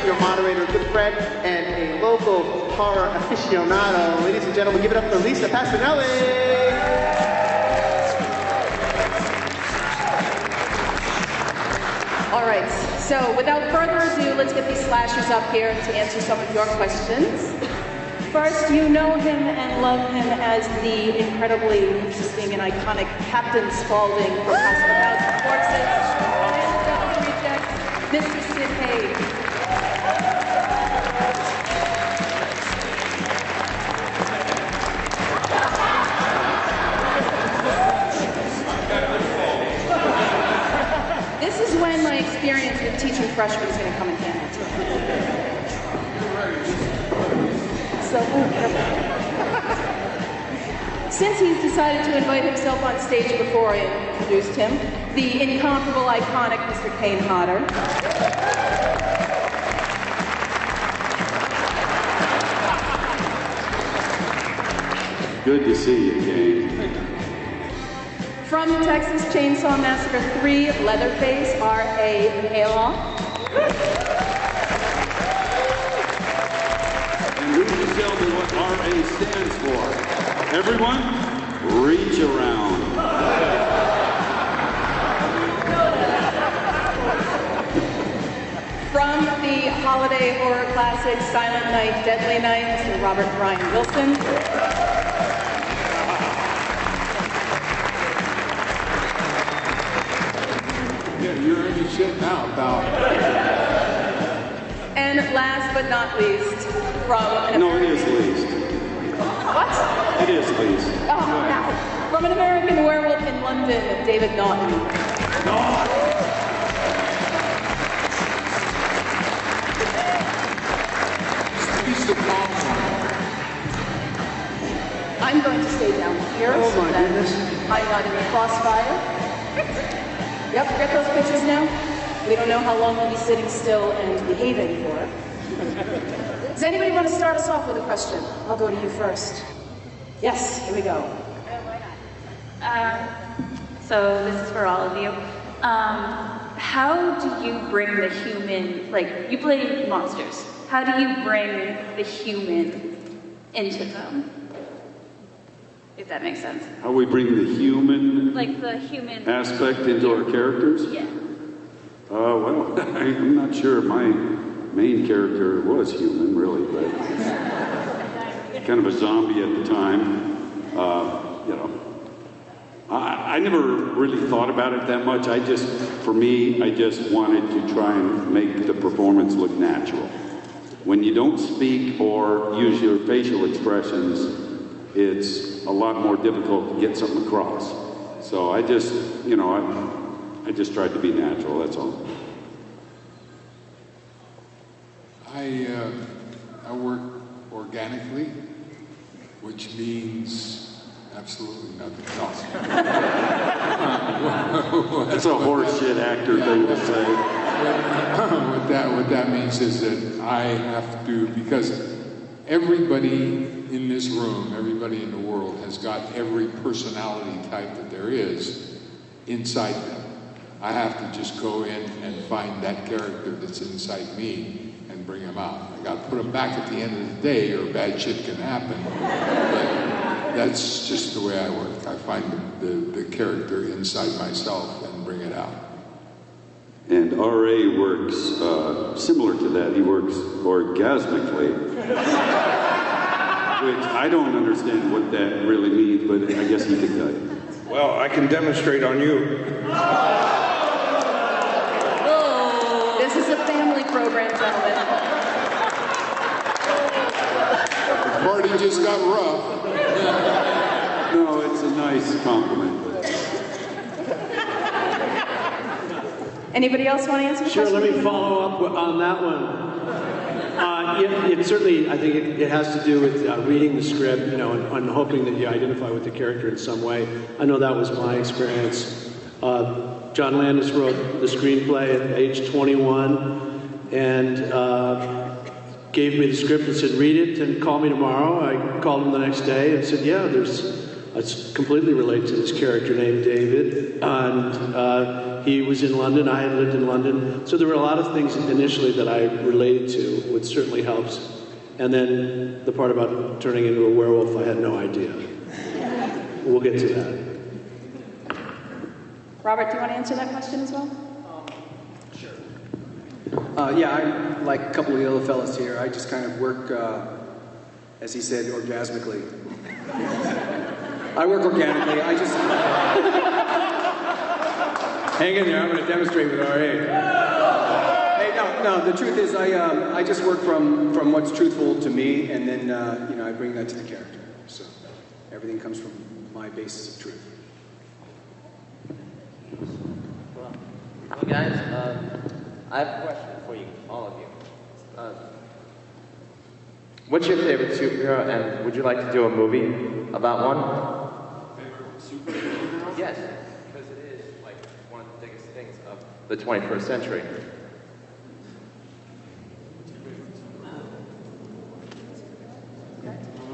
your moderator, good friend, and a local horror aficionado. Ladies and gentlemen, give it up for Lisa Passanelli. All right, so without further ado, let's get these slashers up here to answer some of your questions. First, you know him and love him as the incredibly interesting and iconic Captain Spaulding from House of a Thousand Corpses and Devil's Rejects, Mr. Sid Haig. This is when my experience with teaching freshmen is going to come in handy. Since he's decided to invite himself on stage before I introduced him, the incomparable, iconic Mr. Kane Hodder. Good to see you, Kane. From Texas Chainsaw Massacre 3, Leatherface, R.A. Mihailoff. And who can tell me what RA stands for? Everyone, reach around. From the holiday horror classic Silent Night, Deadly Night, Mr. Robert Brian Wilson. Yeah, you're already shit now, pal. And last but not least, from an No, it is least. What? It is least. Oh, no. From an American Werewolf in London, David Naughton. I'm going to stay down here. Oh my goodness. I'm not in the crossfire. Yep, get those pictures now. We don't know how long we'll be sitting still and behaving for. Does anybody want to start us off with a question? I'll go to you first. Yes, here we go. So this is for all of you. How do you bring the human, like, you play monsters. How do you bring the human into them? If that makes sense. How we bring the human Like the human aspect into our characters? Yeah. Well, I'm not sure my main character was human, really, but kind of a zombie at the time. You know, I never really thought about it that much. For me, I just wanted to try and make the performance look natural. When you don't speak or use your facial expressions, it's a lot more difficult to get something across. So I just tried to be natural, that's all. I work organically, which means absolutely nothing else. That's a horseshit actor thing to say. What that means is that I have to, because everybody in this room, everybody in the world has got every personality type that there is inside them. I have to just go in and find that character that's inside me and bring him out. I got to put him back at the end of the day or bad shit can happen. But that's just the way I work. I find the character inside myself and bring it out. And R.A. works similar to that. He works orgasmically. Which I don't understand what that really means, but I guess he can tell you. Well, I can demonstrate on you. This is a family program, gentlemen. The party just got rough. No, it's a nice compliment. Anybody else want to answer the Sure, question? let me follow up on that one. It certainly, I think it has to do with reading the script, you know, and hoping that you identify with the character in some way. I know that was my experience. John Landis wrote the screenplay at age 21 and gave me the script and said, read it and call me tomorrow. I called him the next day and said, yeah, there's completely relate to this character named David, and he was in London. I had lived in London, so there were a lot of things initially that I related to, which certainly helps. And then the part about turning into a werewolf, I had no idea. We'll get to that. Robert, do you want to answer that question as well? Yeah, I'm like a couple of the other fellas here. I just kind of work, as he said, orgasmically. I work organically. I just... Hang in there, I'm going to demonstrate with R.A. Hey, no, the truth is I just work from what's truthful to me, and then, I bring that to the character. So everything comes from my basis of truth. Well, guys, I have a question for you, all of you. What's your favorite superhero, and would you like to do a movie about one? Favorite superhero? Yes, because it is like one of the biggest things of the 21st century.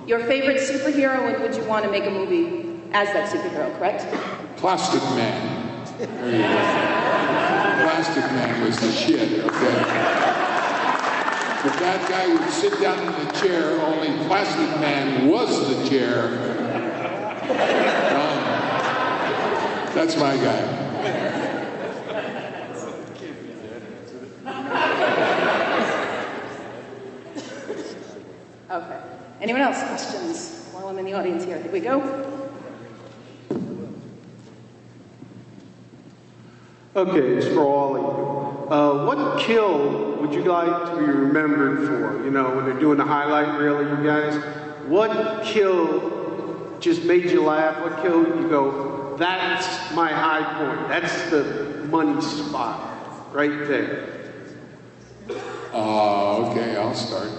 Your favorite superhero, and would you want to make a movie as that superhero, correct? Plastic Man. There you go. Plastic Man was the shit, okay? The bad guy would sit down in the chair, only Plastic Man was the chair. That's my guy. Okay. Anyone else? Questions while I'm in the audience here? Here we go. Okay, it's for all of you. What kill would you like to be remembered for? You know, when they're doing the highlight reel of you guys, what kill just made you laugh? What kill you go, that's my high point. That's the money spot right there. Okay, I'll start.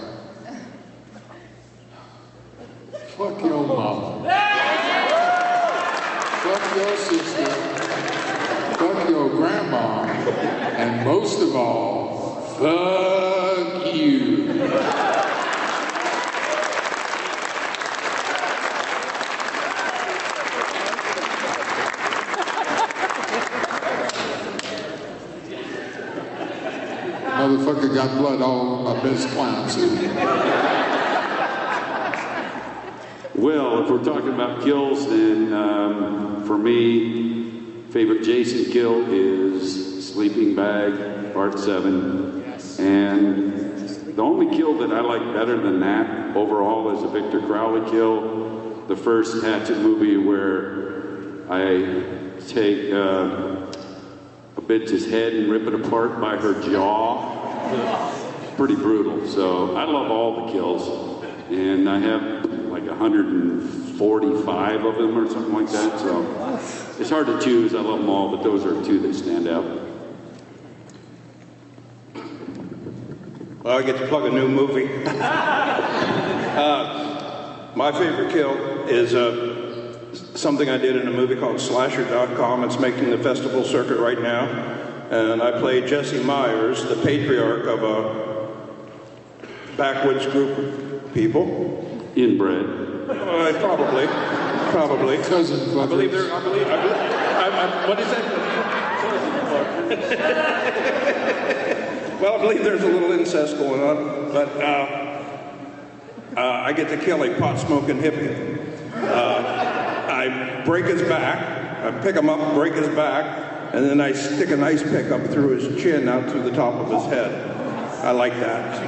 Fuck your mom. Fuck your sister. Fuck your grandma. And most of all, fuck you. Motherfucker got blood all over my best flounces. Well, if we're talking about kills, then for me, favorite Jason kill is Sleeping Bag, Part 7. Yes. And the only kill that I like better than that overall is a Victor Crowley kill. The first Hatchet movie where I take a bitch's head and rip it apart by her jaw. Pretty brutal. So I love all the kills. And I have like 145 of them or something like that. So it's hard to choose. I love them all, but those are two that stand out. Well, I get to plug a new movie. My favorite kill is something I did in a movie called Slasher.com. It's making the festival circuit right now. And I play Jesse Myers, the patriarch of a backwoods group of people. Inbred. Probably. Cousin I believe they're. What is that? Well, I believe there's a little incest going on, but I get to kill a pot-smoking hippie. I break his back. I pick him up, break his back, and then I stick an ice pick up through his chin out through the top of his head. I like that.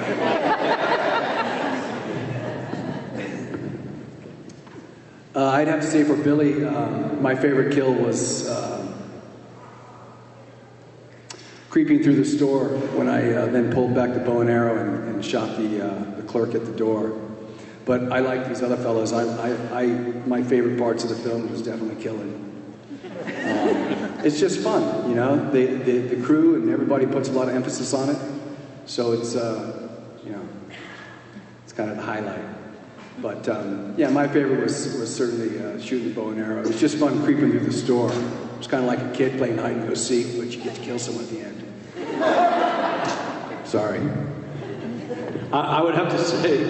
I'd have to say for Billy, my favorite kill was creeping through the store when I then pulled back the bow and arrow and shot the clerk at the door. But I like these other fellows. My favorite parts of the film was definitely killing. It's just fun, you know. The crew and everybody puts a lot of emphasis on it, so it's it's kind of the highlight. But yeah, my favorite was certainly shooting the bow and arrow. It was just fun creeping through the store. It was kind of like a kid playing hide and go seek, but you get to kill someone at the end. Sorry. I would have to say,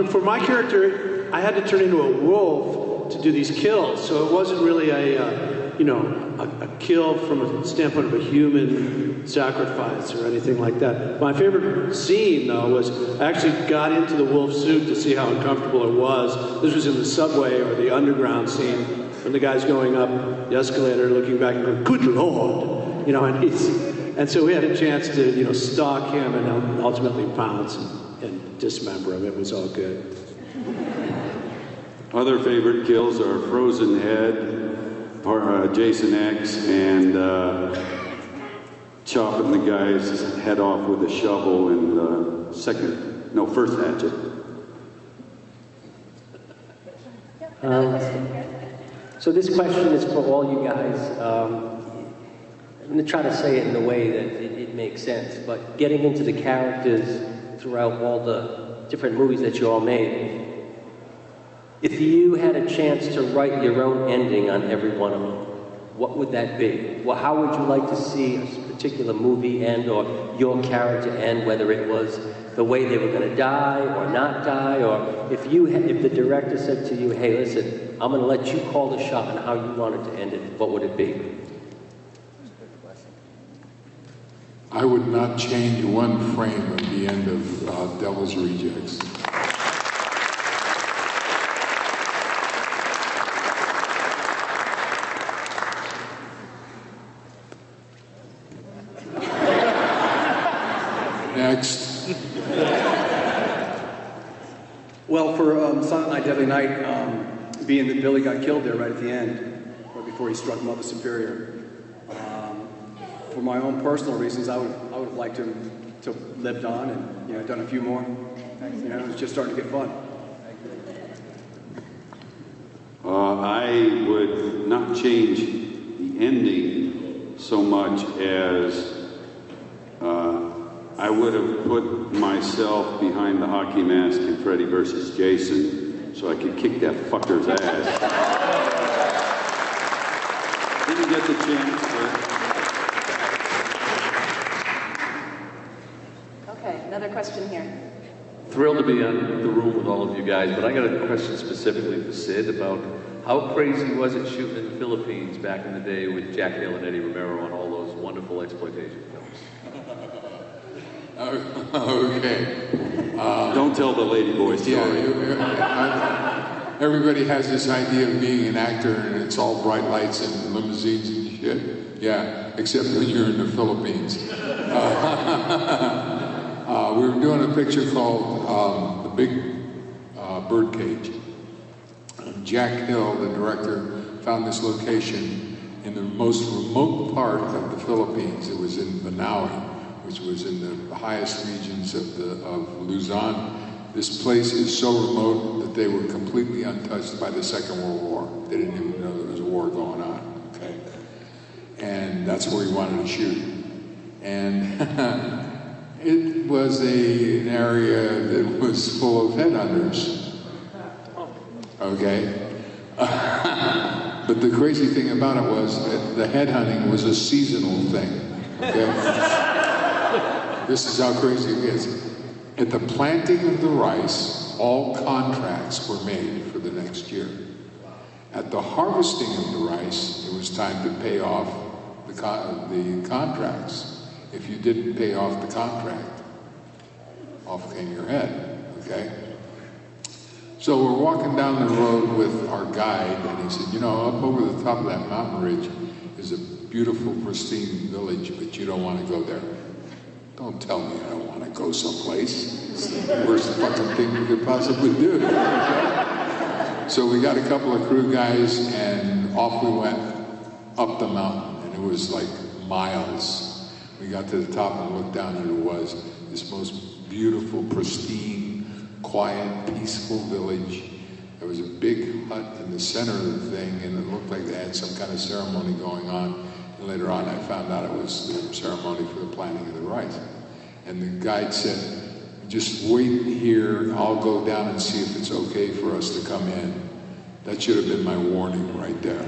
for my character, I had to turn into a wolf to do these kills. So it wasn't really a kill from a standpoint of a human sacrifice or anything like that. My favorite scene, though, was I actually got into the wolf suit to see how uncomfortable it was. This was in the subway or the underground scene when the guy's going up the escalator, looking back and going, "Good Lord," and so we had a chance to stalk him and ultimately pounce and dismember him. It was all good. Other favorite kills are Frozen Head, Jason X, and chopping the guy's head off with a shovel in the first Hatchet. So this question is for all you guys. I'm going to try to say it in a way that it makes sense, but getting into the characters throughout all the different movies that you all made, if you had a chance to write your own ending on every one of them, what would that be? Well, how would you like to see a particular movie end or your character end, whether it was the way they were going to die or not die, or if the director said to you, "Hey, listen, I'm going to let you call the shot on how you wanted to end it," what would it be? I would not change one frame of the end of Devil's Rejects. Next. Well, for Silent Night, Deadly Night, being that Billy got killed there right at the end, right before he struck Mother Superior, for my own personal reasons, I would have liked him to lived on and done a few more. It was just starting to get fun. I would not change the ending so much as I would have put myself behind the hockey mask in Freddy versus Jason so I could kick that fucker's ass. Didn't get the chance, but... Okay, another question here. Thrilled to be in the room with all of you guys, but I got a question specifically for Sid about how crazy was it shooting in the Philippines back in the day with Jack Hill and Eddie Romero on all those wonderful exploitation films? Okay. Don't tell the ladyboy story. Yeah, everybody has this idea of being an actor and it's all bright lights and limousines and shit. Yeah, except when you're in the Philippines. We were doing a picture called The Big Birdcage. Jack Hill, the director, found this location in the most remote part of the Philippines. It was in Banaue, which was in the highest regions of Luzon. This place is so remote that they were completely untouched by the Second World War. They didn't even know there was a war going on, okay? And that's where he wanted to shoot. And it was an area that was full of headhunters, okay? But the crazy thing about it was that the headhunting was a seasonal thing, okay? This is how crazy it is. At the planting of the rice, all contracts were made for the next year. At the harvesting of the rice, it was time to pay off the contracts. If you didn't pay off the contract, off came your head, okay? So we're walking down the road with our guide, and he said, up over the top of that mountain ridge is a beautiful, pristine village, but you don't want to go there. Don't tell me I don't want to go someplace. It's the worst fucking thing you could possibly do. So we got a couple of crew guys, and off we went up the mountain, and it was like miles. We got to the top and looked down, and it was this most beautiful, pristine, quiet, peaceful village. There was a big hut in the center of the thing, and it looked like they had some kind of ceremony going on. And later on, I found out it was the ceremony for the planting of the rice. And the guide said, "Just wait here. I'll go down and see if it's okay for us to come in." That should have been my warning right there.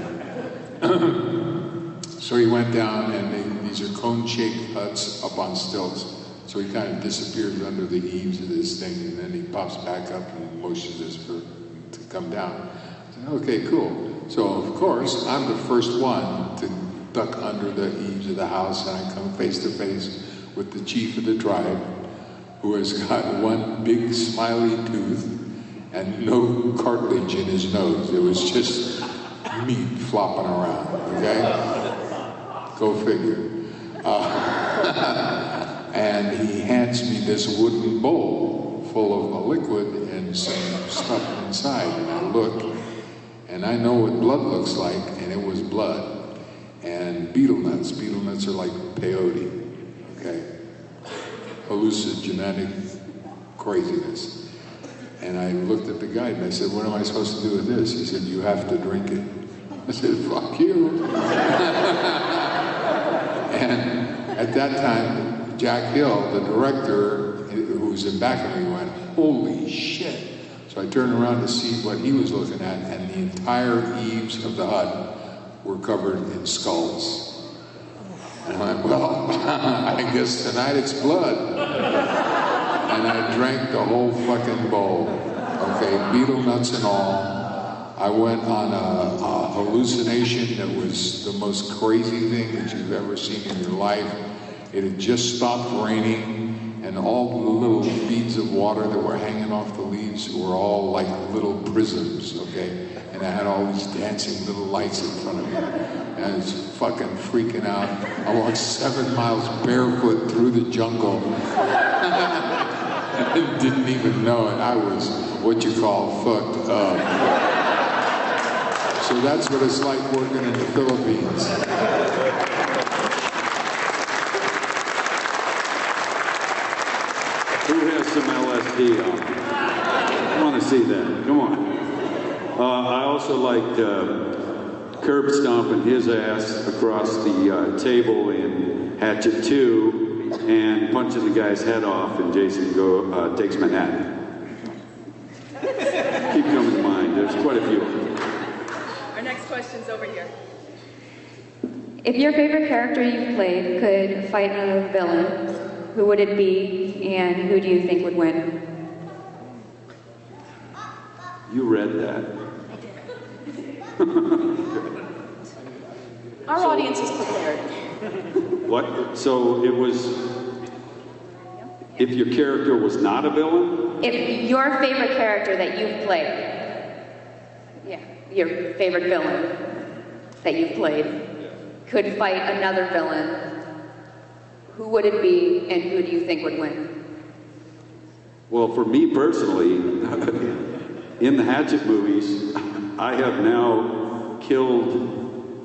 So he went down, and these are cone-shaped huts up on stilts. So he kind of disappears under the eaves of this thing, and then he pops back up and motions us to come down. said, okay, cool. So, of course, I'm the first one to duck under the eaves of the house, and I come face to face with the chief of the tribe, who has got one big smiley tooth and no cartilage in his nose. It was just meat flopping around, okay? Go figure. And he hands me this wooden bowl full of a liquid and some stuff inside. And I look, and I know what blood looks like, and it was blood. And beetle nuts. Beetle nuts are like peyote, okay? Hallucinogenic craziness. And I looked at the guy and I said, what am I supposed to do with this? He said, you have to drink it. I said, fuck you. And at that time, Jack Hill, the director, who was in back of me, went, holy shit. So I turned around to see what he was looking at, and the entire eaves of the hut were covered in skulls. And I went, well, I guess tonight it's blood. And I drank the whole fucking bowl, okay, beetle nuts and all. I went on a hallucination that was the most crazy thing that you've ever seen in your life. It had just stopped raining, and all the little beads of water that were hanging off the leaves were all like little prisms, okay? And I had all these dancing little lights in front of me. And I was fucking freaking out. I walked 7 miles barefoot through the jungle. I didn't even know it. I was what you call fucked up. So that's what it's like working in the Philippines. Who has some LSD on? I want to see that. Come on. I also liked curb stomping his ass across the table in Hatchet 2 and punching the guy's head off in Jason Takes Manhattan. Keep coming to mind. There's quite a few. Our next question's over here. If your favorite character you've played could fight another villain, who would it be, and who do you think would win? You read that. Our audience is prepared. What? So it was, if your character was not a villain? If your favorite character that you've played, your favorite villain that you've played, could fight another villain, who would it be, and who do you think would win? Well, for me personally, in the Hatchet movies, I have now killed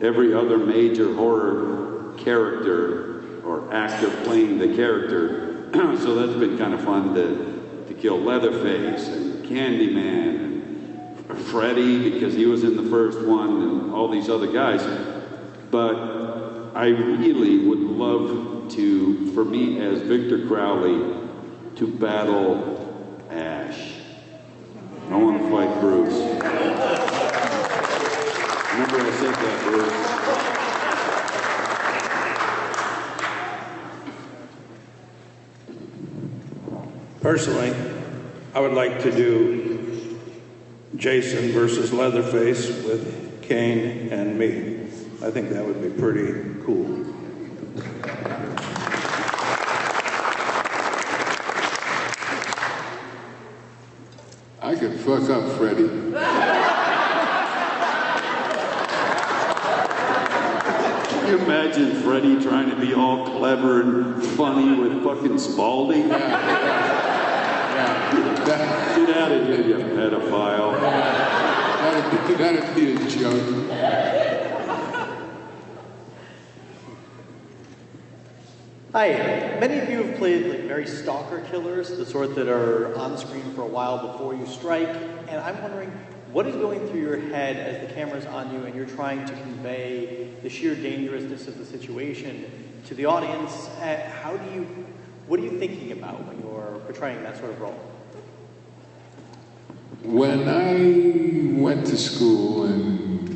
every other major horror character or actor playing the character. So that's been kind of fun to kill Leatherface and Candyman and Freddy, because he was in the first one, and all these other guys. But I really would love to, for me as Victor Crowley, to battle Ash. I want to fight Bruce. Remember I said that, Bruce? Personally, I would like to do Jason versus Leatherface with Kane and me. I think that would be pretty cool. I could fuck up Freddy. Can you imagine Freddy trying to be all clever and funny with fucking Spaulding? Get out of here, you pedophile. That'd be a joke. Hi, many of you have played like very stalker killers, the sort that are on screen for a while before you strike, and I'm wondering, what is going through your head as the camera's on you and you're trying to convey the sheer dangerousness of the situation to the audience? What are you thinking about when you're portraying that sort of role? When I went to school, and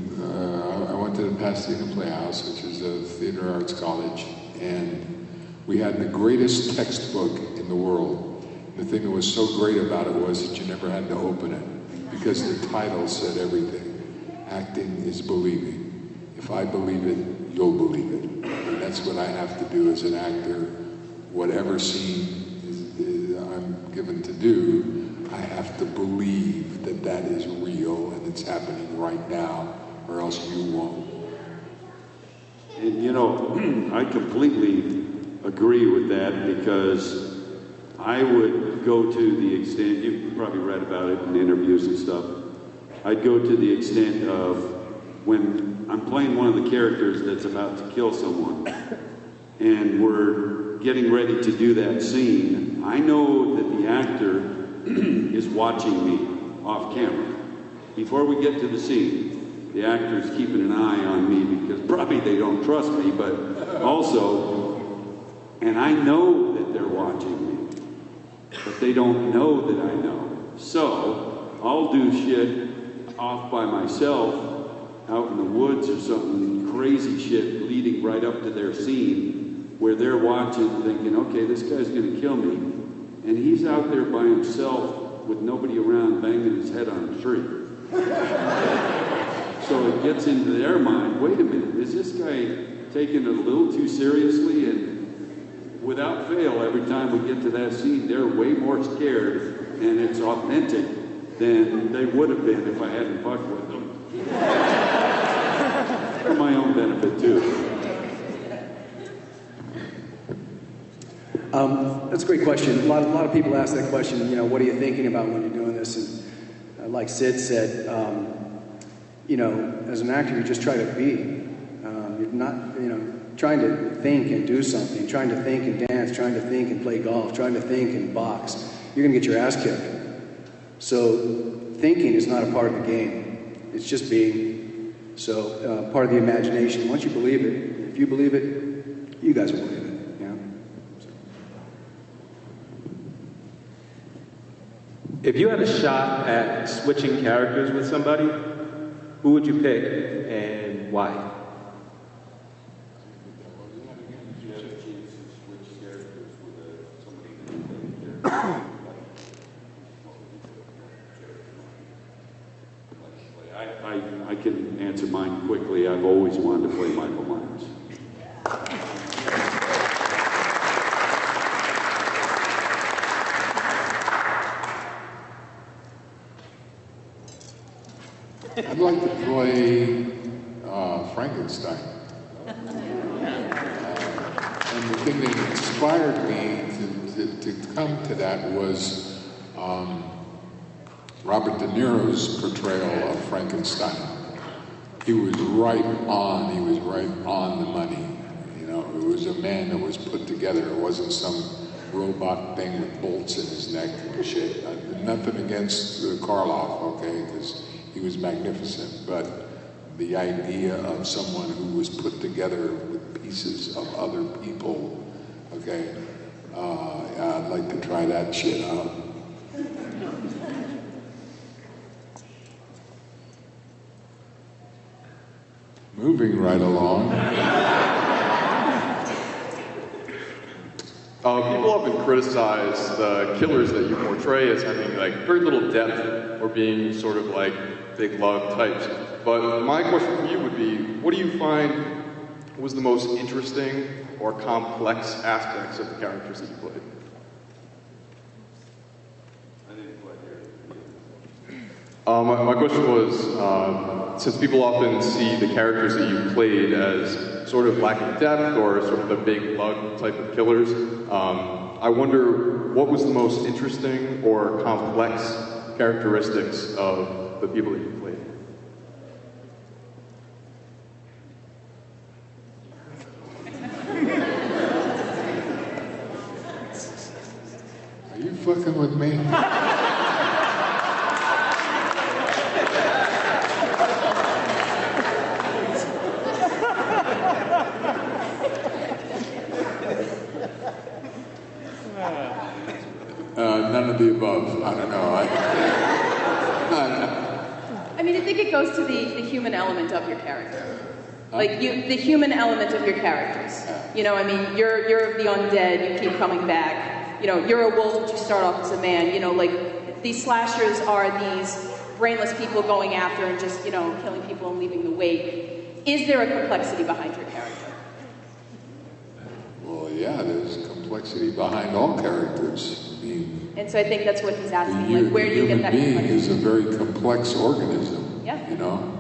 I went to the Pasadena Playhouse, which is a theater arts college, and we had the greatest textbook in the world. The thing that was so great about it was that you never had to open it, because the title said everything. acting is believing. If I believe it, you'll believe it. And that's what I have to do as an actor. Whatever scene I'm given to do, I have to believe that that is real and it's happening right now, or else you won't. And you know, I completely agree with that, because I would go to the extent, you've probably read about it in interviews and stuff, I'd go to the extent of when I'm playing one of the characters that's about to kill someone, and we're getting ready to do that scene, I know that the actor is watching me off camera. Before we get to the scene, the actor's keeping an eye on me, because probably they don't trust me, but also, and I know that they're watching me, but they don't know that I know. So I'll do shit off by myself out in the woods or something, crazy shit leading right up to their scene, where they're watching thinking, okay, this guy's gonna kill me, and he's out there by himself with nobody around banging his head on a tree. So it gets into their mind, wait a minute, is this guy taking it a little too seriously? And without fail, every time we get to that scene, they're way more scared, and it's authentic than they would have been if I hadn't fucked with them. For my own benefit, too. That's a great question. A lot of people ask that question, you know, what are you thinking about when you're doing this? And like Sid said, you know, as an actor, you just try to be. You're not, you know, trying to think and do something, trying to think and dance, trying to think and play golf, trying to think and box. You're going to get your ass kicked. So thinking is not a part of the game. It's just being. So part of the imagination. Once you believe it, if you believe it, you guys will believe it. If you had a shot at switching characters with somebody, who would you pick and why? I can answer mine quickly. I've always wanted to play Michael Myers. I'd like to play Frankenstein. And the thing that inspired me to come to that was Robert De Niro's portrayal of Frankenstein. He was right on the money. You know, it was a man that was put together. It wasn't some robot thing with bolts in his neck and shit. Nothing against Karloff, okay, because he was magnificent, but the idea of someone who was put together with pieces of other people, okay, I'd like to try that shit out. Moving right along. People often criticize the killers that you portray as having like very little depth or being sort of like big love types. But my question for you would be, what do you find was the most interesting or complex aspects of the characters that you played? I didn't quite hear it. My question was, since people often see the characters that you played as sort of lacking depth or sort of the big lug type of killers, I wonder what was the most interesting or complex characteristics of the people that you played? Are you fucking with me? None of the above. I don't know. I mean, I think it goes to the human element of your character. Like, the human element of your characters. You know, I mean, you're the undead, you keep coming back. You know, you're a wolf, but you start off as a man. You know, like, these slashers are these brainless people going after and just, killing people and leaving the wake. Is there a complexity behind your character? Well, yeah, there's complexity behind all characters. I mean, and so I think that's what he's asking, where do you get that complexity? The human being complexity? is a very complex organism. Yeah.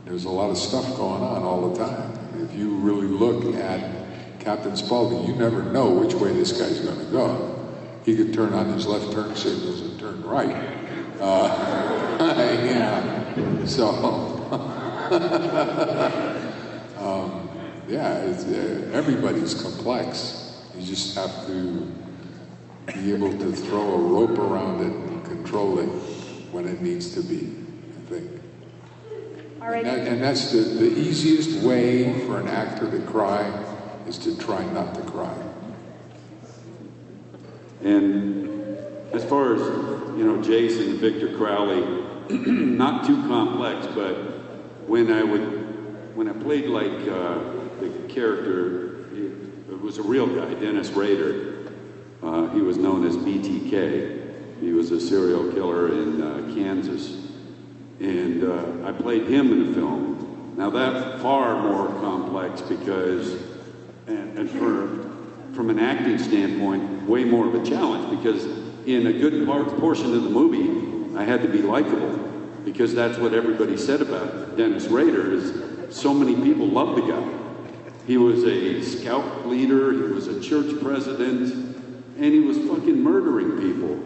There's a lot of stuff going on all the time. If you really look at Captain Spaulding, you never know which way this guy's going to go. He could turn on his left turn signals and turn right. Everybody's complex. You just have to be able to throw a rope around it and control it when it needs to be, I think. All right. And that's the easiest way for an actor to cry is to try not to cry. And as far as, Jason and Victor Crowley, not too complex, but when I played like the character, it was a real guy, Dennis Rader. He was known as BTK. He was a serial killer in Kansas. And I played him in a film. Now that's far more complex because, and from an acting standpoint, way more of a challenge because in a good portion of the movie, I had to be likable because that's what everybody said about Dennis Rader is so many people loved the guy. He was a scout leader, he was a church president, and he was fucking murdering people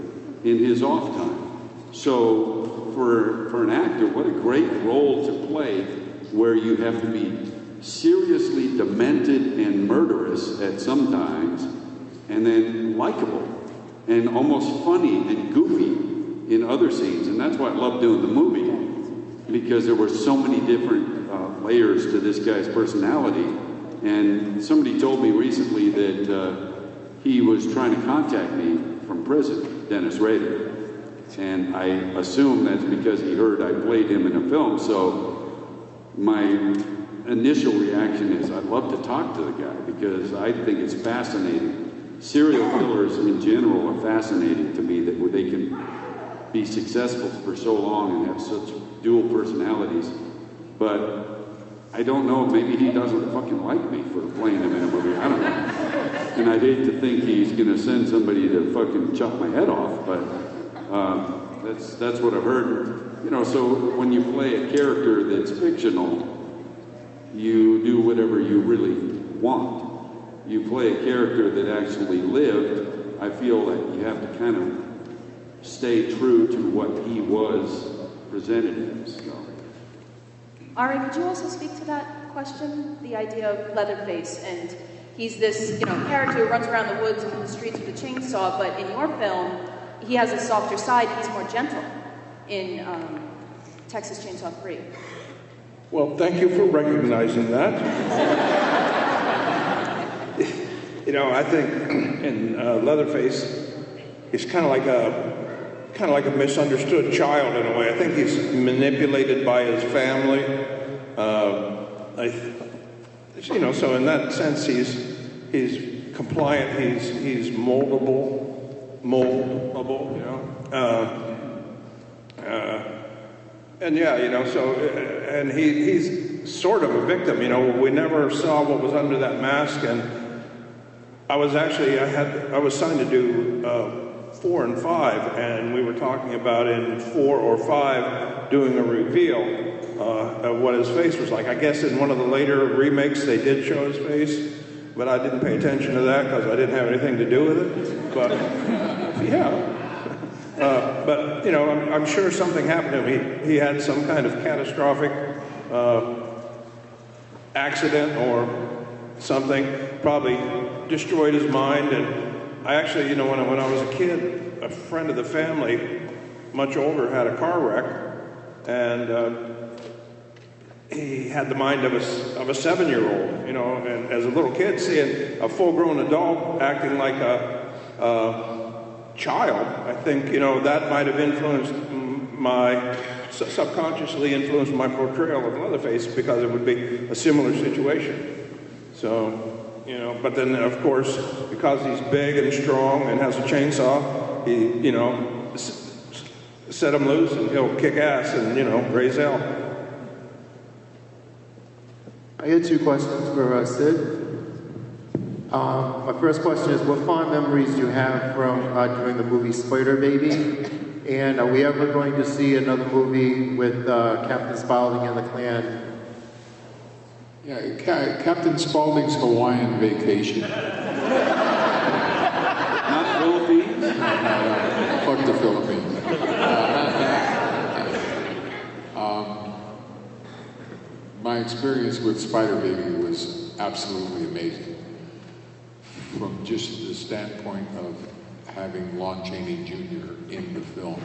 in his off time. So for an actor, what a great role to play where you have to be seriously demented and murderous at some times, and then likable and almost funny and goofy in other scenes. And that's why I love doing the movie, because there were so many different layers to this guy's personality. And somebody told me recently that he was trying to contact me from prison, Dennis Rader. And I assume that's because he heard I played him in a film. So my initial reaction is I'd love to talk to the guy because I think it's fascinating. Serial killers in general are fascinating to me, that they can be successful for so long and have such dual personalities. But I don't know, maybe he doesn't fucking like me for playing him in a movie. I don't know. And I'd hate to think he's going to send somebody to fucking chop my head off, but that's what I've heard. So when you play a character that's fictional, you do whatever you really want. You play a character that actually lived, I feel that you have to kind of stay true to what he was presented as. So. Ari, could you also speak to that question? The idea of Leatherface, and he's this, character who runs around the woods and in the streets with a chainsaw, but in your film, he has a softer side, he's more gentle in Texas Chainsaw 3. Well, thank you for recognizing that. I think in Leatherface, he's kind of like a misunderstood child in a way. I think he's manipulated by his family. So in that sense, he's compliant. He's moldable. And he's sort of a victim. We never saw what was under that mask, and I was signed to do 4 and 5, and we were talking about in 4 or 5 doing a reveal of what his face was like. I guess in one of the later remakes they did show his face, but I didn't pay attention to that because I didn't have anything to do with it. But I'm sure something happened to him. He had some kind of catastrophic accident or something, probably destroyed his mind. And I actually, when I was a kid, a friend of the family, much older, had a car wreck, and he had the mind of a 7-year-old, and as a little kid, seeing a full-grown adult acting like a child, I think, that might have influenced subconsciously influenced my portrayal of Leatherface, because it would be a similar situation. So, but then, of course, because he's big and strong and has a chainsaw, he, set him loose and he'll kick ass and, raise hell. I had two questions for Sid. My first question is, what fond memories do you have from doing the movie Spider Baby? And are we ever going to see another movie with Captain Spaulding and the Klan? Yeah, Captain Spaulding's Hawaiian Vacation. Not Philippines? No. Fuck the Philippines. My experience with Spider Baby was absolutely amazing. From just the standpoint of having Lon Chaney Jr. in the film.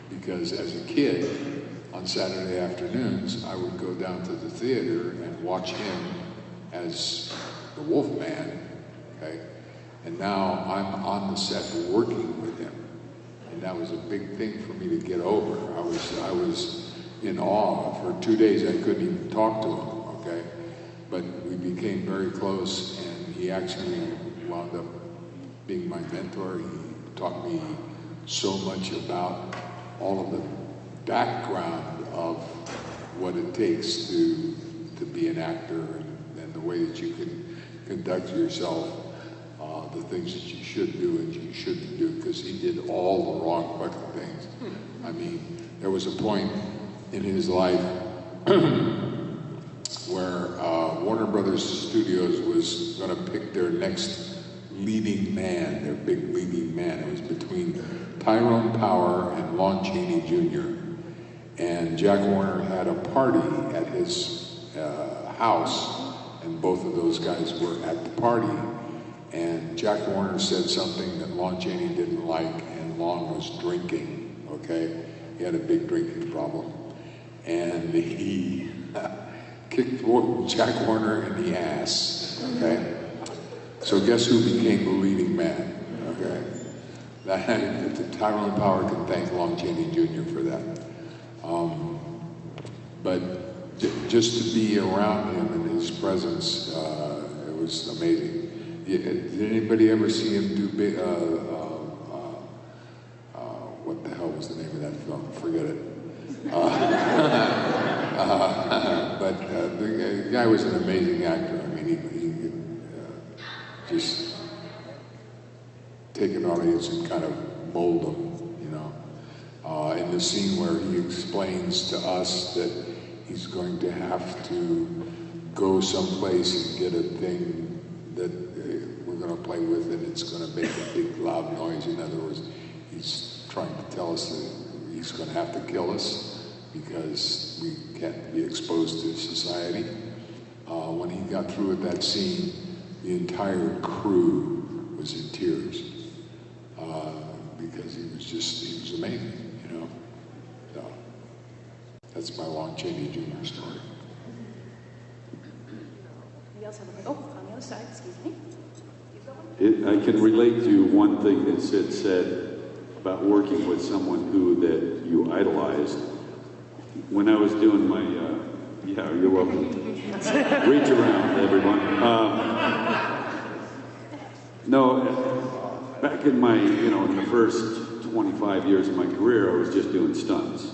Because as a kid, on Saturday afternoons, I would go down to the theater and watch him as the Wolfman, okay? And now I'm on the set working with him. And that was a big thing for me to get over. I was in awe. For 2 days I couldn't even talk to him, okay? But we became very close, and he actually wound up being my mentor. He taught me so much about all of the background of what it takes to be an actor, and the way that you can conduct yourself, the things that you should do and you shouldn't do, because he did all the wrong fucking things. I mean, there was a point in his life where Warner Brothers Studios was going to pick their next leading man, their big leading man. It was between Tyrone Power and Lon Chaney Jr. And Jack Warner had a party at his house, and both of those guys were at the party. And Jack Warner said something that Lon Chaney didn't like, and Lon was drinking, okay? He had a big drinking problem. And he kicked Jack Warner in the ass, okay? So guess who became the leading man, okay? Tyrone Power can thank Lon Chaney Jr. for that. But just to be around him and his presence, it was amazing. Did anybody ever see him do what the hell was the name of that film? Forget it. But the guy was an amazing actor. I mean, he could just take an audience and kind of mold them, in the scene where he explains to us that he's going to have to go someplace and get a thing that we're going to play with, and it's going to make a big loud noise. In other words, he's trying to tell us that he's going to have to kill us because we can't be exposed to society. When he got through with that scene, the entire crew was in tears because he was amazing, So that's my Lon Chaney Jr. story. Anybody else have a on the other side, excuse me. I can relate to one thing that Sid said about working with someone that you idolized. When I was doing my, yeah, you're welcome. Reach around, everyone. No, back in my, in the first 25 years of my career, I was just doing stunts.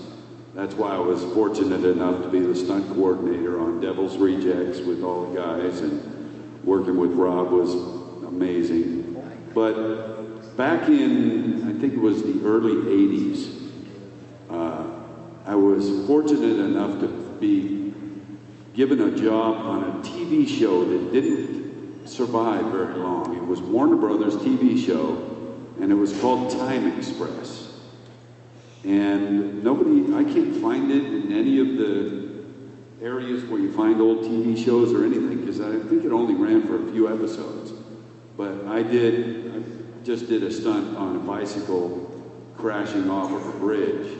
That's why I was fortunate enough to be the stunt coordinator on Devil's Rejects with all the guys, and working with Rob was amazing. But back in, I think it was the early 80s, I was fortunate enough to be given a job on a TV show that didn't survive very long. It was Warner Brothers TV show, and it was called Time Express. And I can't find it in any of the areas where you find old TV shows or anything, because I think it only ran for a few episodes. But I just did a stunt on a bicycle crashing off of a bridge.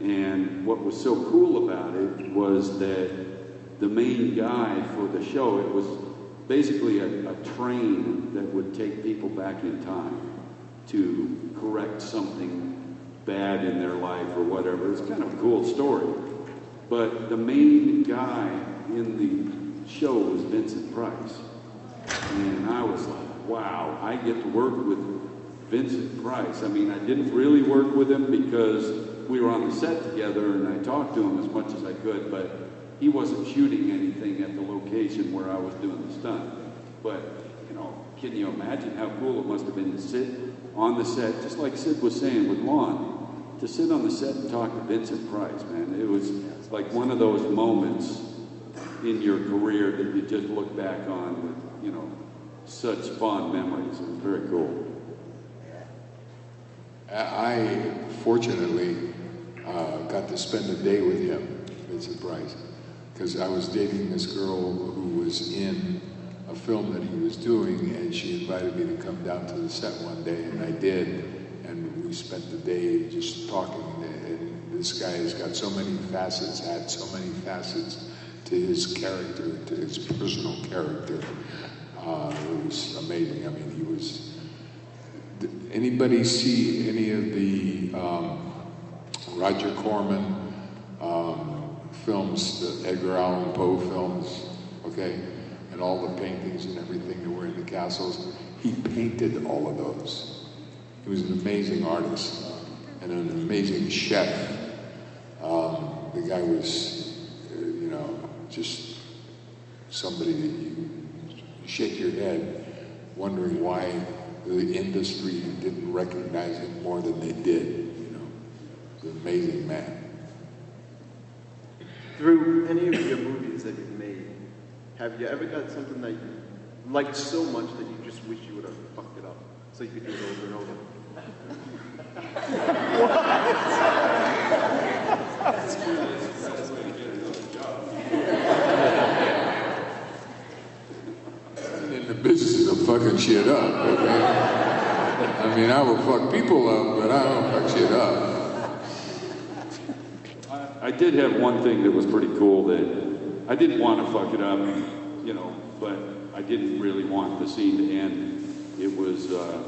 And what was so cool about it was that the main guy for the show, it was basically a train that would take people back in time to correct something bad in their life or whatever. It's kind of a cool story. But the main guy in the show was Vincent Price. And I was like, wow, I get to work with Vincent Price. I mean, I didn't really work with him because we were on the set together, and I talked to him as much as I could, but he wasn't shooting anything at the location where I was doing the stunt. But, you know, can you imagine how cool it must have been to sit on the set, just like Sid was saying with Lon, to sit on the set and talk to Vincent Price, man. It was like one of those moments in your career that you just look back on with, you know, such fond memories. It was very cool. I fortunately got to spend a day with him, Vincent Price, because I was dating this girl who was in a film that he was doing, and she invited me to come down to the set one day, and I did, and we spent the day just talking, and this guy has got so many facets, had so many facets to his character, to his personal character. It was amazing. I mean, he was... Anybody see any of the Roger Corman films, the Edgar Allan Poe films, okay? And all the paintings and everything that were in the castles. He painted all of those. He was an amazing artist and an amazing chef. The guy was, you know, just somebody that you shake your head wondering why the industry didn't recognize him more than they did, you know. He's an amazing man. Through any of your movies that you've made, have you ever got something that you liked so much that you just wish you would have fucked it up so you could do it over and over? In the business of fucking shit up, okay? I mean, I will fuck people up, but I don't fuck shit up. I did have one thing that was pretty cool that I didn't want to fuck it up, you know, but I didn't really want the scene to end. It was a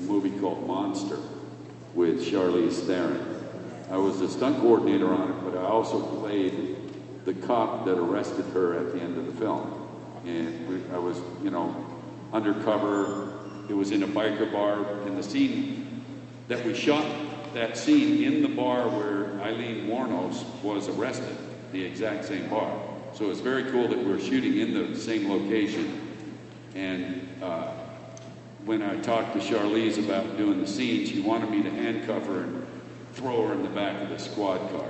movie called Monster with Charlize Theron. I was the stunt coordinator on it, but I also played the cop that arrested her at the end of the film. And I was, you know, undercover. It was in a biker bar. And the scene that we shot, that scene in the bar where Eileen Wuornos was arrested, the exact same bar. So it's very cool that we're shooting in the same location. And when I talked to Charlize about doing the scene, she wanted me to handcuff her and throw her in the back of the squad car.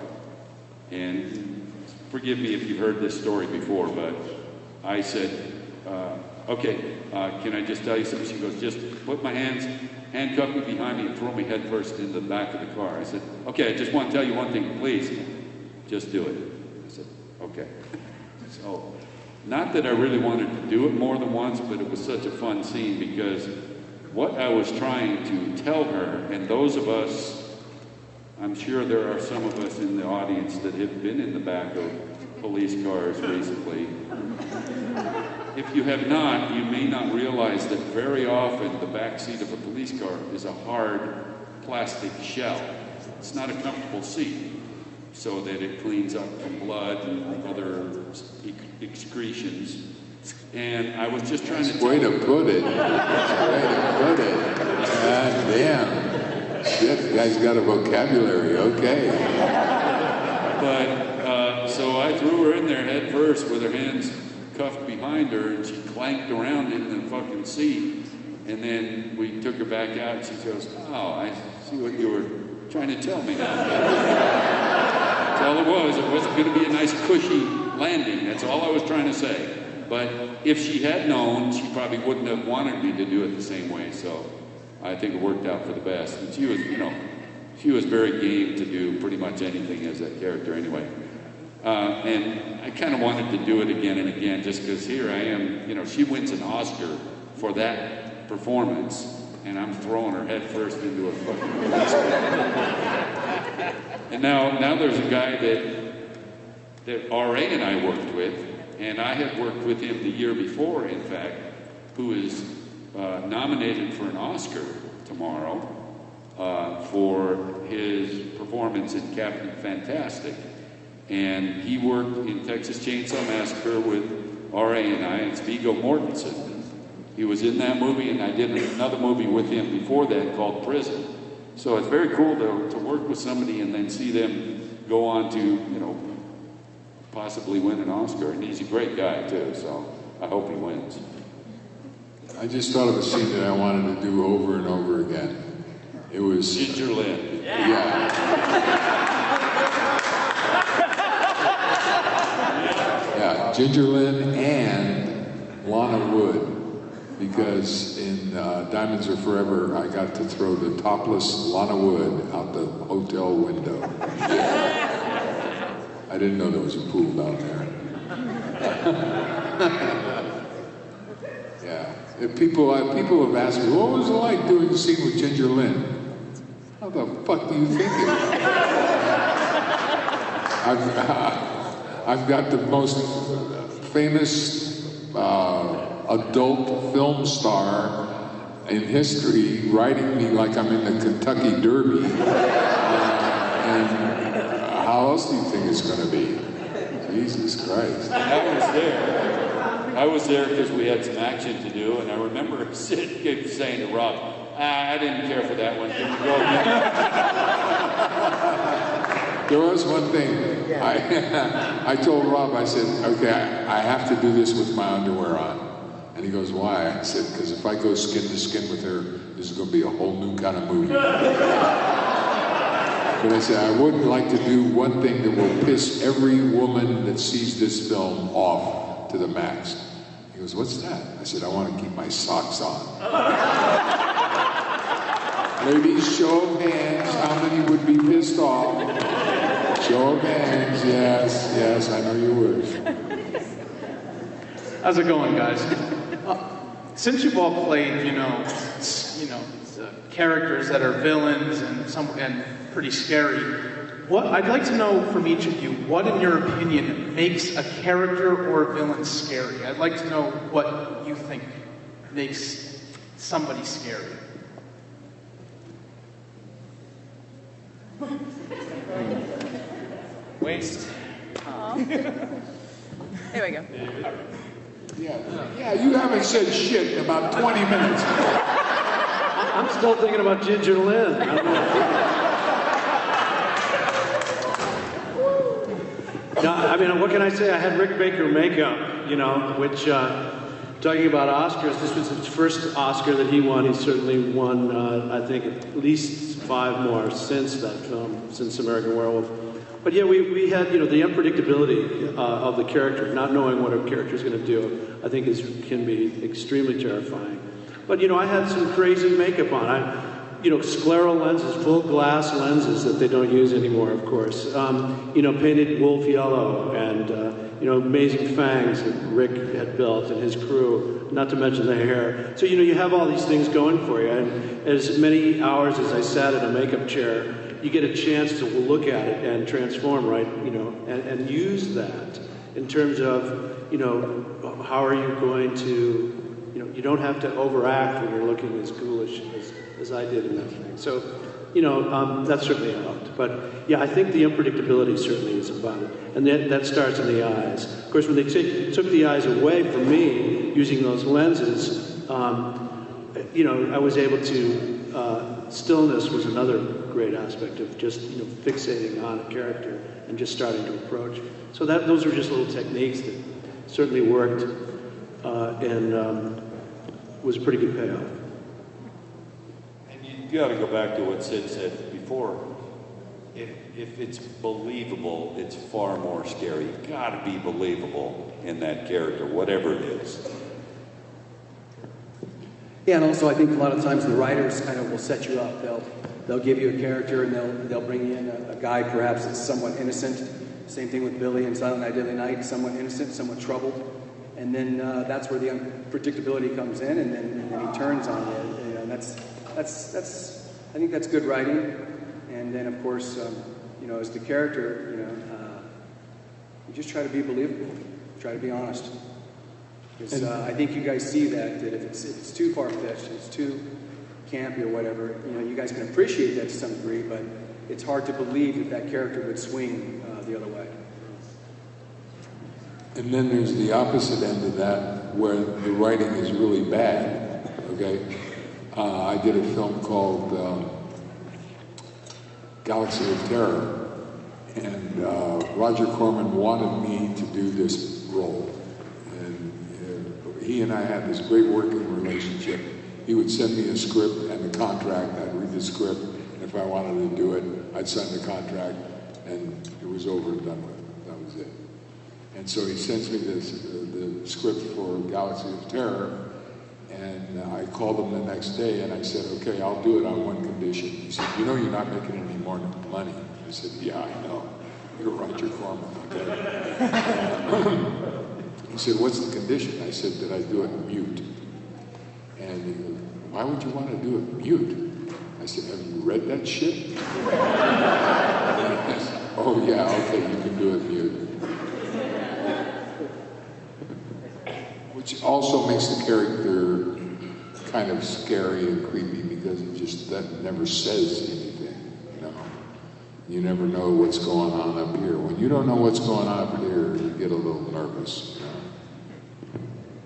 And forgive me if you've heard this story before, but I said, okay, can I just tell you something? She goes, just put my hands, handcuff me behind me and throw me head first into the back of the car. I said, okay, I just want to tell you one thing, please, just do it. I said, okay. So, not that I really wanted to do it more than once, but it was such a fun scene because what I was trying to tell her, and those of us, I'm sure there are some of us in the audience that have been in the back of police cars recently. If you have not, you may not realize that very often the back seat of a police car is a hard plastic shell. It's not a comfortable seat, so that it cleans up from blood and other excretions. And I was just trying to Way to put it. Way to put it. God damn. Shit, the guy's got a vocabulary, okay. But, so I threw her in there head first with her hands cuffed behind her, and she clanked around in the fucking seat. And then we took her back out, and she goes, oh, I see what you were trying to tell me now. That's all it was. It wasn't going to be a nice cushy landing. That's all I was trying to say. But if she had known, she probably wouldn't have wanted me to do it the same way. So I think it worked out for the best. And she was, you know, she was very game to do pretty much anything as that character anyway. And I kind of wanted to do it again and again just because here I am, you know, she wins an Oscar for that performance, and I'm throwing her head first into a fucking police car. And now there's a guy that RA and I worked with, and I had worked with him the year before, in fact, who is nominated for an Oscar tomorrow for his performance in Captain Fantastic. And he worked in Texas Chainsaw Massacre with RA and I, and it's Viggo Mortensen. He was in that movie, and I did another movie with him before that called Prison. So it's very cool to work with somebody and then see them go on to, possibly win an Oscar. And he's a great guy too, so I hope he wins. I just thought of a scene that I wanted to do over and over again. It was Ginger Lynn. Yeah. Ginger Lynn and Lana Wood, because in Diamonds Are Forever, I got to throw the topless Lana Wood out the hotel window. I didn't know there was a pool down there. Yeah. People have asked me, what was it like doing the scene with Ginger Lynn? How the fuck do you think it was? I've got the most famous adult film star in history writing me like I'm in the Kentucky Derby. And how else do you think it's going to be? Jesus Christ. I was there because we had some action to do, and I remember Sid kept saying to Rob, I didn't care for that one. Can we go again? There was one thing. I told Rob, I said, okay, I have to do this with my underwear on. And he goes, why? I said, because if I go skin to skin with her, this is going to be a whole new kind of movie. But I said, I would like to do one thing that will piss every woman that sees this film off to the max. He goes, what's that? I said, I want to keep my socks on. Ladies, show of hands, how many would be pissed off? Show of hands, yes, I know you would. How's it going, guys? Since you've all played, characters that are villains and pretty scary, I'd like to know from each of you, what in your opinion makes a character or a villain scary? I'd like to know what you think makes somebody scary. Waste. There we go. Yeah, you haven't said shit in about 20 minutes. I'm still thinking about Ginger Lynn. No, I mean, what can I say? I had Rick Baker makeup, which, talking about Oscars, this was his first Oscar that he won. He certainly won, I think, at least 5 more since that film, since American Werewolf. But yeah, we had, the unpredictability of the character, not knowing what a character is going to do, I think can be extremely terrifying. But, I had some crazy makeup on. Scleral lenses, full glass lenses that they don't use anymore, of course. Painted wolf yellow and, amazing fangs that Rick had built and his crew, not to mention the hair. So, you have all these things going for you. And as many hours as I sat in a makeup chair, you get a chance to look at it and transform, right? And use that in terms of, how are you going to, you don't have to overact when you're looking as ghoulish as I did in that thing. So, that certainly helped. But yeah, I think the unpredictability certainly is about it. And that starts in the eyes. Of course, when they took the eyes away from me using those lenses, I was able to, stillness was another great aspect of just, fixating on a character and just starting to approach. So those were just little techniques that certainly worked and was a pretty good payoff. And you got to go back to what Sid said before. If it's believable, it's far more scary. You got to be believable in that character, whatever it is. Yeah, and also I think a lot of times the writers kind of will set you up. They'll give you a character and they'll bring in a guy perhaps that's somewhat innocent. Same thing with Billy in Silent Night, Deadly Night, somewhat innocent, somewhat troubled. And then that's where the unpredictability comes in, and then he turns on you. And that's I think that's good writing. And then of course, as the character, you just try to be believable, try to be honest. Because I think you guys see that if it's too far-fetched, it's too campy or whatever, you guys can appreciate that to some degree, but it's hard to believe that character would swing the other way. And then there's the opposite end of that, where the writing is really bad, okay? I did a film called Galaxy of Terror, and Roger Corman wanted me to do this role. And he and I had this great working relationship. He would send me a script and the contract, I'd read the script, and if I wanted to do it, I'd sign the contract, and it was over and done with. That was it. And so he sends me the script for Galaxy of Terror, and I called him the next day and I said, okay, I'll do it on one condition. He said, you know you're not making any more money. I said, yeah, I know. You're Roger Corman, okay? He said, what's the condition? I said, that I do it mute. And he goes, why would you want to do it mute? I said, have you read that shit? Oh yeah, okay, you can do it mute. Which also makes the character kind of scary and creepy because it just never says anything, you know. You never know what's going on up here. When you don't know what's going on up here, you get a little nervous, you know.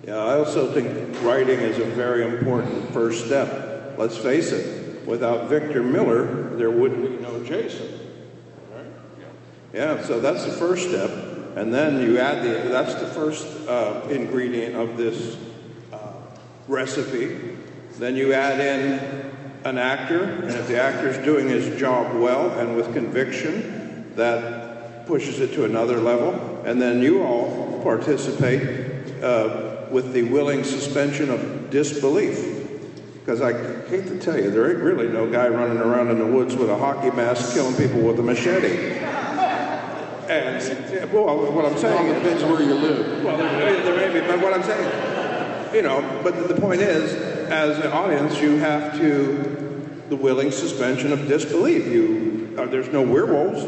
Yeah, I also think writing is a very important first step. Let's face it, without Victor Miller, there wouldn't be no Jason. Right? Yeah, so that's the first step. And then you add that's the first ingredient of this recipe. Then you add in an actor, and if the actor's doing his job well and with conviction, that pushes it to another level. And then you all participate with the willing suspension of disbelief. Because I hate to tell you, there ain't really no guy running around in the woods with a hockey mask killing people with a machete. And, well, what I'm saying is... depends where you live. Well, there may be, but what I'm saying, you know, but the point is, as an audience, you have the willing suspension of disbelief. There's no werewolves,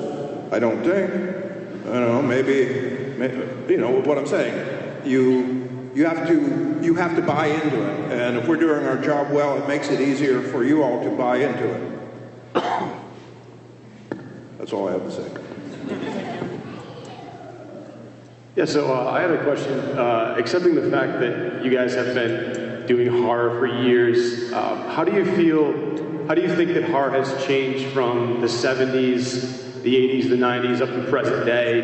I don't think. I don't know, maybe, you know, what I'm saying. You have to buy into it. And if we're doing our job well, it makes it easier for you all to buy into it. That's all I have to say. Yeah, so I had a question. Accepting the fact that you guys have been doing horror for years, how do you think that horror has changed from the 70s, the 80s, the 90s, up to present day?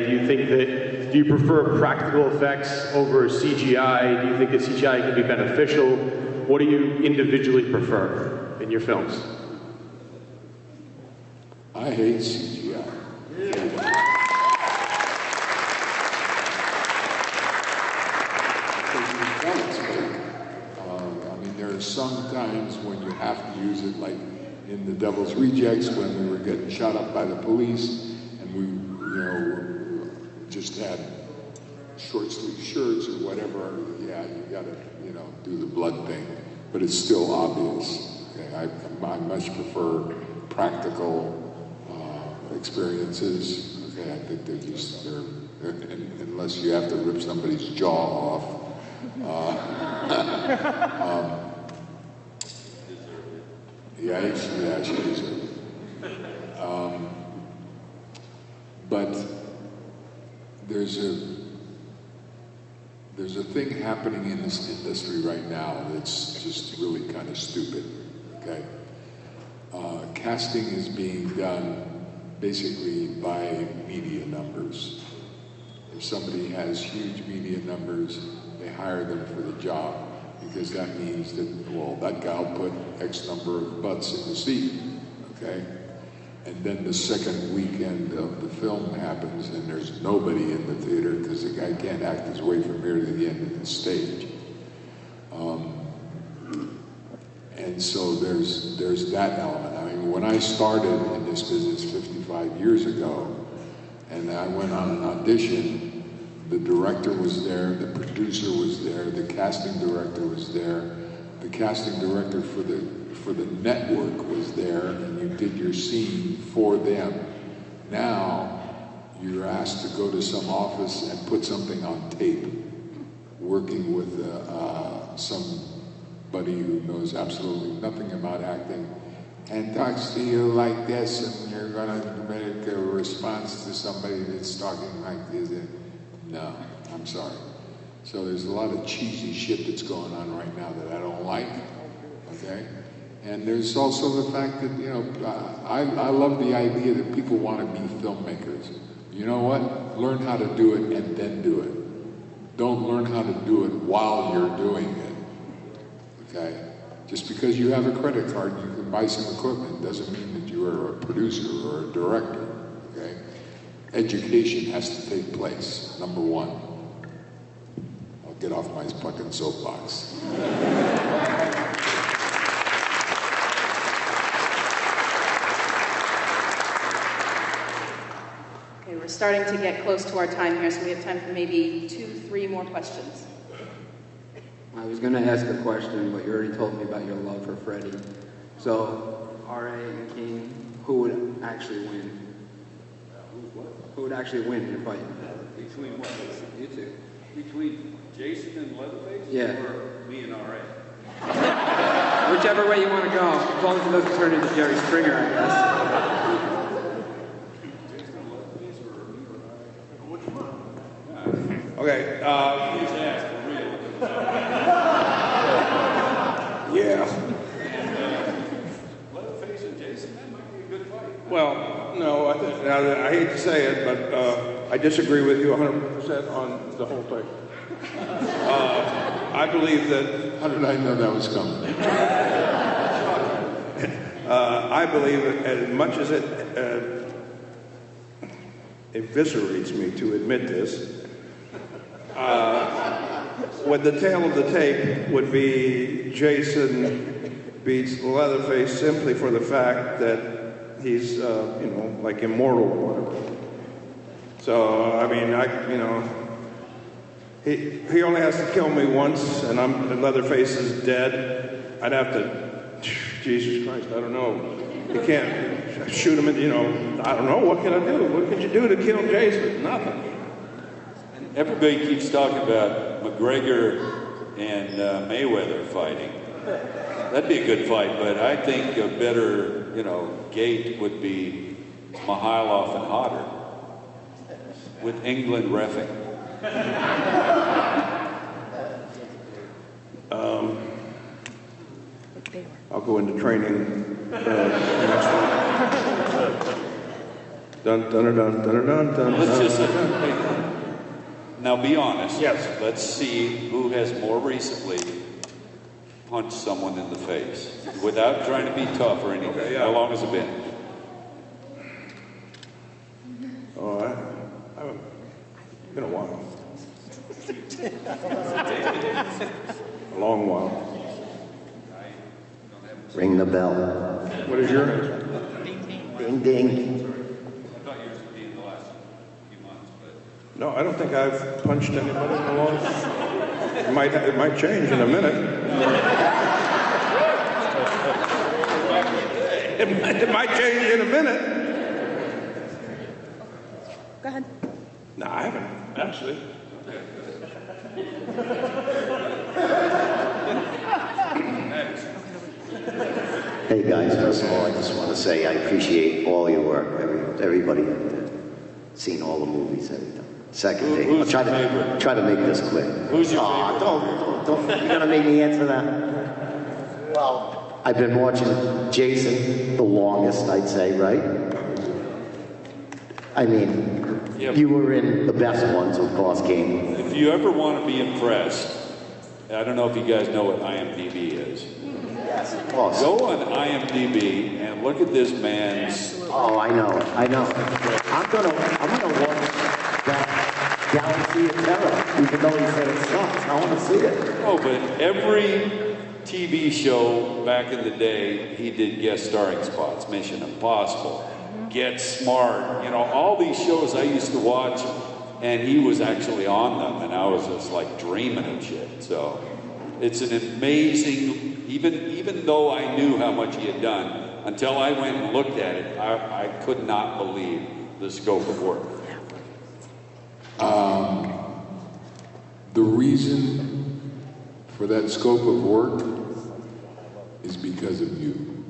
Do you prefer practical effects over CGI? Do you think that CGI can be beneficial? What do you individually prefer in your films? I hate CGI. I mean, there are some times when you have to use it, like in The Devil's Rejects, when we were getting shot up by the police, and we, you know, just had short sleeve shirts or whatever. Yeah, you gotta, you know, do the blood thing, but it's still obvious. Okay? I much prefer practical experiences. Okay, I think unless you have to rip somebody's jaw off. Yeah, she deserved it. But there's a thing happening in this industry right now that's just really kind of stupid. Okay, casting is being done basically by media numbers. If somebody has huge media numbers, they hire them for the job because that means that, well, that guy will put X number of butts in the seat, okay? And then the second weekend of the film happens and there's nobody in the theater because the guy can't act his way from here to the end of the stage. And so there's that element. I mean, when I started in this business 55 years ago, and I went on an audition, the director was there, the producer was there, the casting director was there, the casting director for the network was there, and you did your scene for them. Now, you're asked to go to some office and put something on tape, working with somebody who knows absolutely nothing about acting, and talks to you like this, and you're gonna make a response to somebody that's talking like this. No, I'm sorry. So there's a lot of cheesy shit that's going on right now that I don't like, okay? And there's also the fact that, you know, I love the idea that people want to be filmmakers. You know what? Learn how to do it and then do it. Don't learn how to do it while you're doing it. Okay? Just because you have a credit card and you can buy some equipment doesn't mean that you are a producer or a director. Okay? Education has to take place, number one. I'll get off my fucking soapbox. Okay, we're starting to get close to our time here, so we have time for maybe 2-3 more questions. I was going to ask a question, but you already told me about your love for Freddy. So, R.A. and Kane, who would actually win? Who would actually win in a fight? Between what? You two. Between Jason and Leatherface? Yeah. Or me and R.A.? Whichever way you want to go, as long as it doesn't turn into Jerry Springer, I guess. Okay. Yeah. Leatherface and Jason, that might be a good fight. Well, no, I hate to say it, but I disagree with you 100% on the whole thing. I believe that... How did I know that was coming? I believe that as much as it eviscerates me to admit this, what the tail of the tape would be Jason beats Leatherface simply for the fact that he's, you know, like immortal or whatever. So, I mean, he only has to kill me once and Leatherface is dead. I'd have to, Jesus Christ, I don't know. You can't shoot him, you know, I don't know, what can I do? What could you do to kill Jason? Nothing. Everybody keeps talking about McGregor and Mayweather fighting. That'd be a good fight, but I think a better, you know, gate would be Mihailoff and Hodder with England reffing. I'll go into training next week. Dun dun dun dun dun dun dun. Let's just now be honest. Yes. Let's see who has more recently punched someone in the face without trying to be tough or anything. Okay, yeah. How long has it been? Oh, I haven't been a while. A long while. Ring the bell. What is your name? Ding ding. I thought yours would be in the last few months, but... No, I don't think I've punched anybody in a long time. It might change in a minute. It might change in a minute. Go ahead. No, I haven't, actually. Hey guys, first of all, I just want to say I appreciate all your work. Everybody seen all the movies, everything. Second thing, I'll try to make this quick. Who's your favorite? Don't. You're gonna make me answer that. Well, I've been watching Jason the longest, I'd say, right? I mean, you were in the best ones, of course, Kane. If you ever want to be impressed, I don't know if you guys know what IMDb is. Yes, of course. Go on IMDb and look at this man's... Oh, I know. I'm gonna watch that Galaxy of Terror, even though he said it sucks. I want to see it. Oh, but every TV show back in the day, he did guest starring spots. Mission Impossible, Get Smart, you know, all these shows I used to watch, and he was actually on them, and I was just like dreaming of shit. So it's an amazing, even though I knew how much he had done, until I went and looked at it, I could not believe the scope of work. The reason for that scope of work is because of you.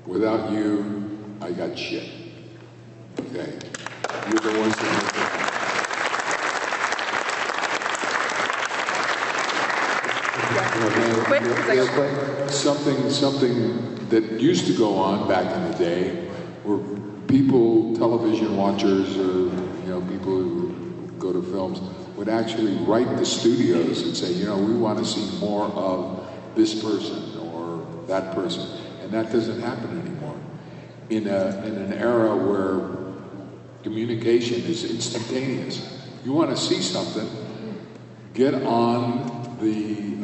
Without you, I got shit. Okay? You're the ones that make it. quick? 'Cause I Real got- quick. Something that used to go on back in the day were people, television watchers, or people who go to films would actually write the studios and say, we want to see more of this person or that person, and that doesn't happen anymore. In an era where communication is instantaneous, you want to see something, get on the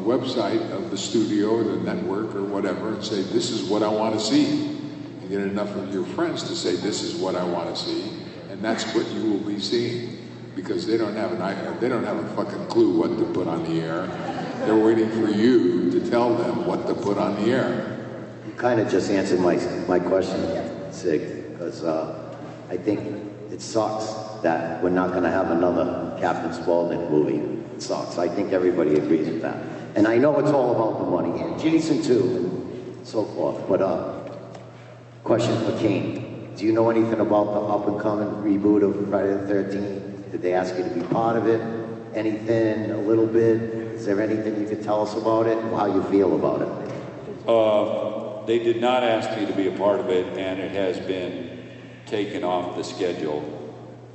website of the studio or the network or whatever and say, this is what I want to see. And get enough of your friends to say, this is what I want to see. And that's what you will be seeing. Because they don't have a fucking clue what to put on the air. They're waiting for you to tell them what to put on the air. You kind of just answered my question, Sig, because I think it sucks that we're not going to have another Captain Spaulding movie. It sucks. I think everybody agrees with that. And I know it's all about the money, and Jason too, and so forth. But question for Kane. Do you know anything about the up-and-coming reboot of Friday the 13th? Did they ask you to be part of it? Anything, a little bit? Is there anything you could tell us about it, and how you feel about it? They did not ask me to be a part of it, and it has been taken off the schedule.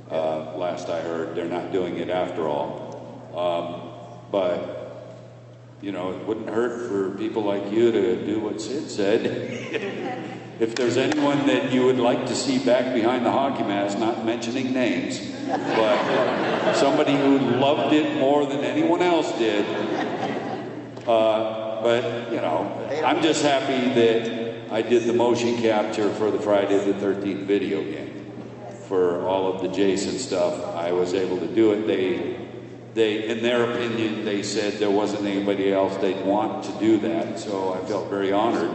Last I heard, they're not doing it after all. But, it wouldn't hurt for people like you to do what Sid said. If there's anyone that you would like to see back behind the hockey mask, not mentioning names, but somebody who loved it more than anyone else did, but, I'm just happy that I did the motion capture for the Friday the 13th video game. For all of the Jason stuff, I was able to do it. They, in their opinion, they said there wasn't anybody else they'd want to do that, so I felt very honored.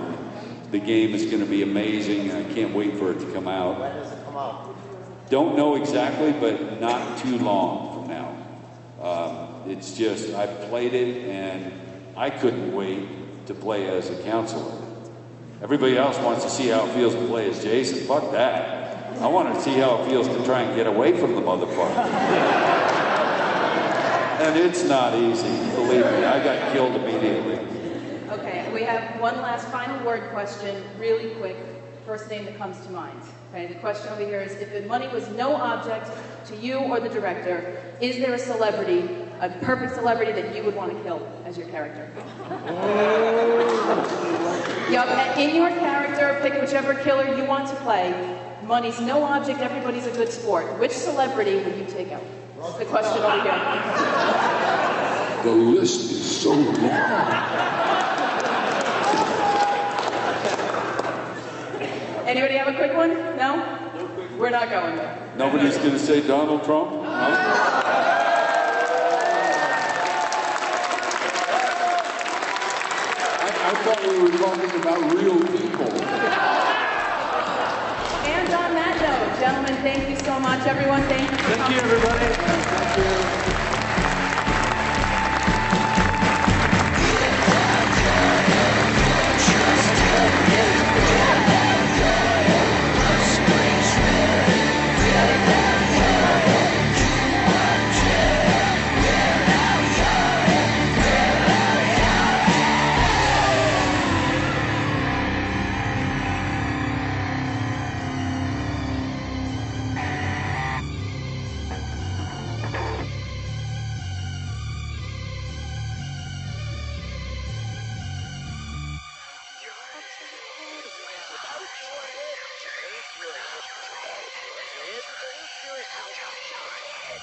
The game is going to be amazing, and I can't wait for it to come out. When does it come out? Don't know exactly, but not too long from now. It's just, I played it, and I couldn't wait to play as a counselor. Everybody else wants to see how it feels to play as Jason. Fuck that. I want to see how it feels to try and get away from the motherfucker. And it's not easy, believe me. I got killed immediately. Okay, we have one last final word question, really quick. First name that comes to mind. Okay, the question over here is, if money was no object to you or the director, is there a celebrity, a perfect celebrity that you would want to kill as your character? Yep, in your character, pick whichever killer you want to play. Money's no object, everybody's a good sport. Which celebrity would you take out? That's the question over here. The list is so long. Anybody have a quick one? No? We're not going there. Nobody's going to say Donald Trump? No? I thought we were talking about real people. And on that note, gentlemen, thank you so much. Everyone, thank you. Thank you, everybody. Thank you.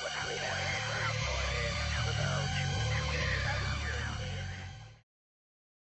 Without your head,